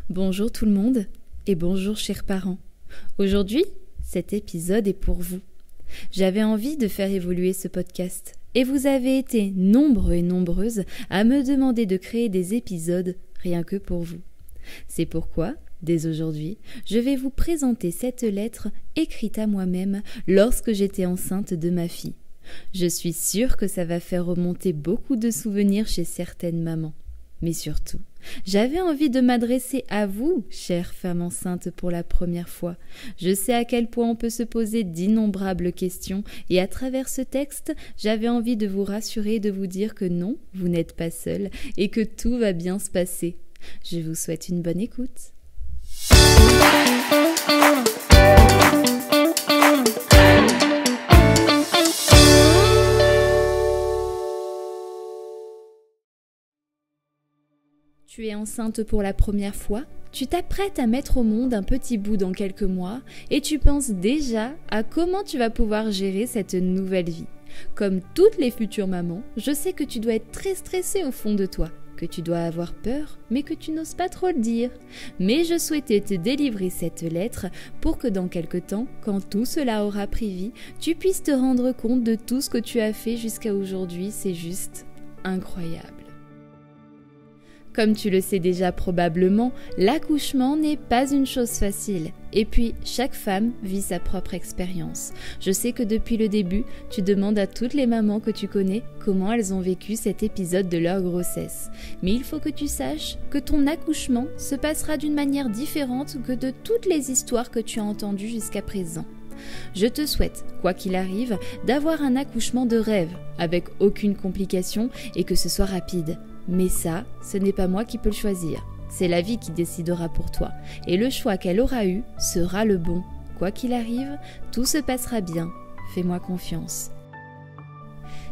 Bonjour tout le monde et bonjour chers parents. Aujourd'hui, cet épisode est pour vous. J'avais envie de faire évoluer ce podcast et vous avez été nombreux et nombreuses à me demander de créer des épisodes rien que pour vous. C'est pourquoi, dès aujourd'hui, je vais vous présenter cette lettre écrite à moi-même lorsque j'étais enceinte de ma fille. Je suis sûre que ça va faire remonter beaucoup de souvenirs chez certaines mamans. Mais surtout, j'avais envie de m'adresser à vous, chère femme enceinte pour la première fois. Je sais à quel point on peut se poser d'innombrables questions et à travers ce texte, j'avais envie de vous rassurer et de vous dire que non, vous n'êtes pas seule et que tout va bien se passer. Je vous souhaite une bonne écoute. Tu es enceinte pour la première fois, tu t'apprêtes à mettre au monde un petit bout dans quelques mois et tu penses déjà à comment tu vas pouvoir gérer cette nouvelle vie. Comme toutes les futures mamans, je sais que tu dois être très stressée au fond de toi, que tu dois avoir peur, mais que tu n'oses pas trop le dire. Mais je souhaitais te délivrer cette lettre pour que dans quelque temps, quand tout cela aura pris vie, tu puisses te rendre compte de tout ce que tu as fait jusqu'à aujourd'hui. C'est juste incroyable. Comme tu le sais déjà probablement, l'accouchement n'est pas une chose facile. Et puis, chaque femme vit sa propre expérience. Je sais que depuis le début, tu demandes à toutes les mamans que tu connais comment elles ont vécu cet épisode de leur grossesse. Mais il faut que tu saches que ton accouchement se passera d'une manière différente que de toutes les histoires que tu as entendues jusqu'à présent. Je te souhaite, quoi qu'il arrive, d'avoir un accouchement de rêve, avec aucune complication et que ce soit rapide. Mais ça, ce n'est pas moi qui peux le choisir. C'est la vie qui décidera pour toi. Et le choix qu'elle aura eu sera le bon. Quoi qu'il arrive, tout se passera bien. Fais-moi confiance.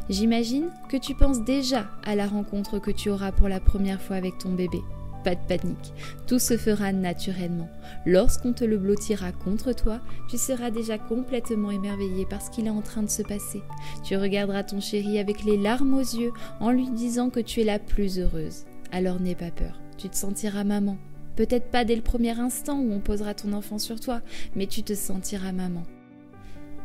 J'imagine que tu penses déjà à la rencontre que tu auras pour la première fois avec ton bébé. Pas de panique, tout se fera naturellement. Lorsqu'on te le blottira contre toi, tu seras déjà complètement émerveillé par ce qu'il est en train de se passer. Tu regarderas ton chéri avec les larmes aux yeux en lui disant que tu es la plus heureuse. Alors n'aie pas peur, tu te sentiras maman. Peut-être pas dès le premier instant où on posera ton enfant sur toi, mais tu te sentiras maman.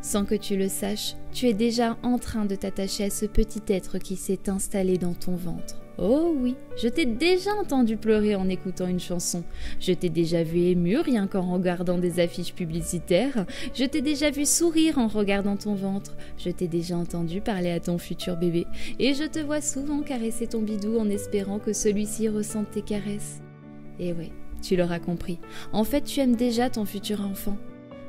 Sans que tu le saches, tu es déjà en train de t'attacher à ce petit être qui s'est installé dans ton ventre. Oh oui, je t'ai déjà entendu pleurer en écoutant une chanson. Je t'ai déjà vu ému rien qu'en regardant des affiches publicitaires. Je t'ai déjà vu sourire en regardant ton ventre. Je t'ai déjà entendu parler à ton futur bébé. Et je te vois souvent caresser ton bidou en espérant que celui-ci ressente tes caresses. Et oui, tu l'auras compris. En fait, tu aimes déjà ton futur enfant.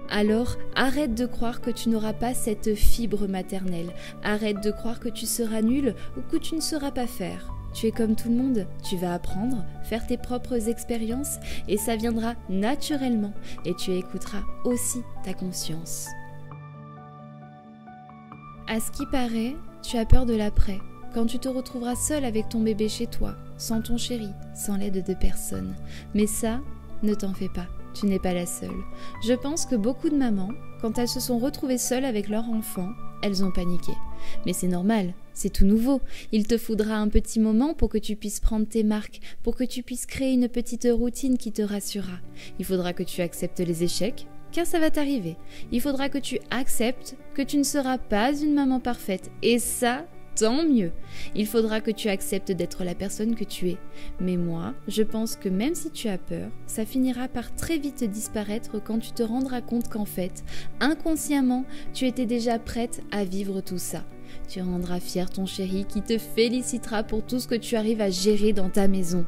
Alors, arrête de croire que tu n'auras pas cette fibre maternelle. Arrête de croire que tu seras nulle ou que tu ne sauras pas faire. Tu es comme tout le monde, tu vas apprendre, faire tes propres expériences et ça viendra naturellement et tu écouteras aussi ta conscience. À ce qui paraît, tu as peur de l'après, quand tu te retrouveras seule avec ton bébé chez toi, sans ton chéri, sans l'aide de personne. Mais ça, ne t'en fais pas. Tu n'es pas la seule. Je pense que beaucoup de mamans, quand elles se sont retrouvées seules avec leur enfant, elles ont paniqué. Mais c'est normal, c'est tout nouveau. Il te faudra un petit moment pour que tu puisses prendre tes marques, pour que tu puisses créer une petite routine qui te rassurera. Il faudra que tu acceptes les échecs, car ça va t'arriver. Il faudra que tu acceptes que tu ne seras pas une maman parfaite. Et ça, tant mieux. Il faudra que tu acceptes d'être la personne que tu es. Mais moi, je pense que même si tu as peur, ça finira par très vite disparaître quand tu te rendras compte qu'en fait, inconsciemment, tu étais déjà prête à vivre tout ça. Tu rendras fier ton chéri qui te félicitera pour tout ce que tu arrives à gérer dans ta maison.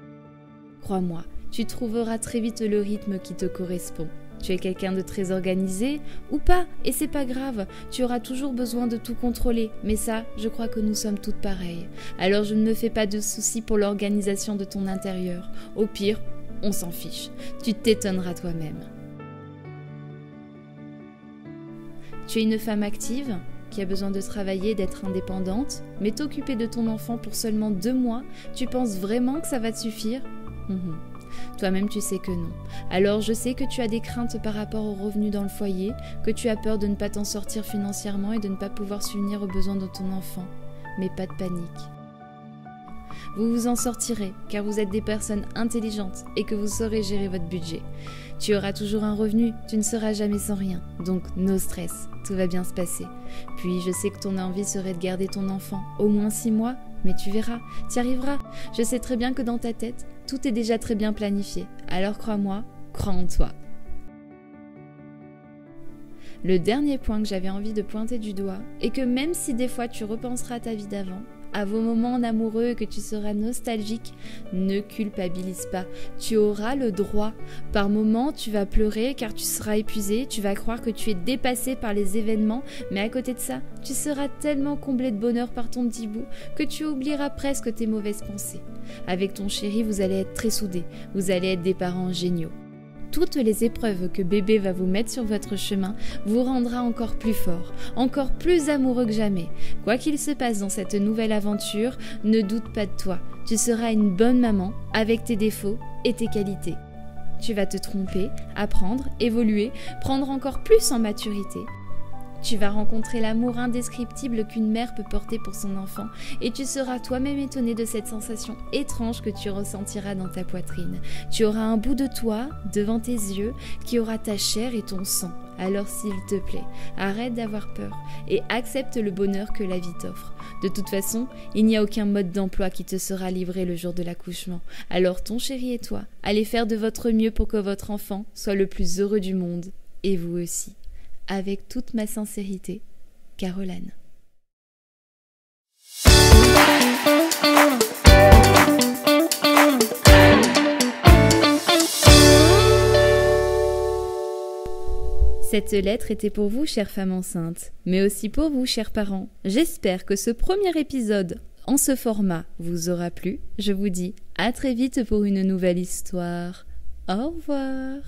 Crois-moi, tu trouveras très vite le rythme qui te correspond. Tu es quelqu'un de très organisé ou pas, et c'est pas grave, tu auras toujours besoin de tout contrôler, mais ça, je crois que nous sommes toutes pareilles. Alors je ne me fais pas de soucis pour l'organisation de ton intérieur. Au pire, on s'en fiche, tu t'étonneras toi-même. Tu es une femme active qui a besoin de travailler, d'être indépendante, mais t'occuper de ton enfant pour seulement 2 mois, tu penses vraiment que ça va te suffire ? Toi-même, tu sais que non. Alors, je sais que tu as des craintes par rapport aux revenus dans le foyer, que tu as peur de ne pas t'en sortir financièrement et de ne pas pouvoir subvenir aux besoins de ton enfant. Mais pas de panique. Vous vous en sortirez car vous êtes des personnes intelligentes et que vous saurez gérer votre budget. Tu auras toujours un revenu, tu ne seras jamais sans rien. Donc no stress, tout va bien se passer. Puis je sais que ton envie serait de garder ton enfant au moins 6 mois, mais tu verras, tu y arriveras. Je sais très bien que dans ta tête, tout est déjà très bien planifié. Alors crois-moi, crois en toi. Le dernier point que j'avais envie de pointer du doigt est que même si des fois tu repenseras à ta vie d'avant, à vos moments en amoureux et que tu seras nostalgique, ne culpabilise pas. Tu auras le droit. Par moments, tu vas pleurer car tu seras épuisé, tu vas croire que tu es dépassé par les événements, mais à côté de ça, tu seras tellement comblé de bonheur par ton petit bout que tu oublieras presque tes mauvaises pensées. Avec ton chéri, vous allez être très soudés, vous allez être des parents géniaux. Toutes les épreuves que bébé va vous mettre sur votre chemin vous rendra encore plus fort, encore plus amoureux que jamais. Quoi qu'il se passe dans cette nouvelle aventure, ne doute pas de toi. Tu seras une bonne maman avec tes défauts et tes qualités. Tu vas te tromper, apprendre, évoluer, prendre encore plus en maturité. Tu vas rencontrer l'amour indescriptible qu'une mère peut porter pour son enfant et tu seras toi-même étonné de cette sensation étrange que tu ressentiras dans ta poitrine. Tu auras un bout de toi, devant tes yeux, qui aura ta chair et ton sang. Alors s'il te plaît, arrête d'avoir peur et accepte le bonheur que la vie t'offre. De toute façon, il n'y a aucun mode d'emploi qui te sera livré le jour de l'accouchement. Alors ton chéri et toi, allez faire de votre mieux pour que votre enfant soit le plus heureux du monde. Et vous aussi. Avec toute ma sincérité, Caroline. Cette lettre était pour vous, chère femme enceinte, mais aussi pour vous, chers parents. J'espère que ce premier épisode en ce format vous aura plu. Je vous dis à très vite pour une nouvelle histoire. Au revoir.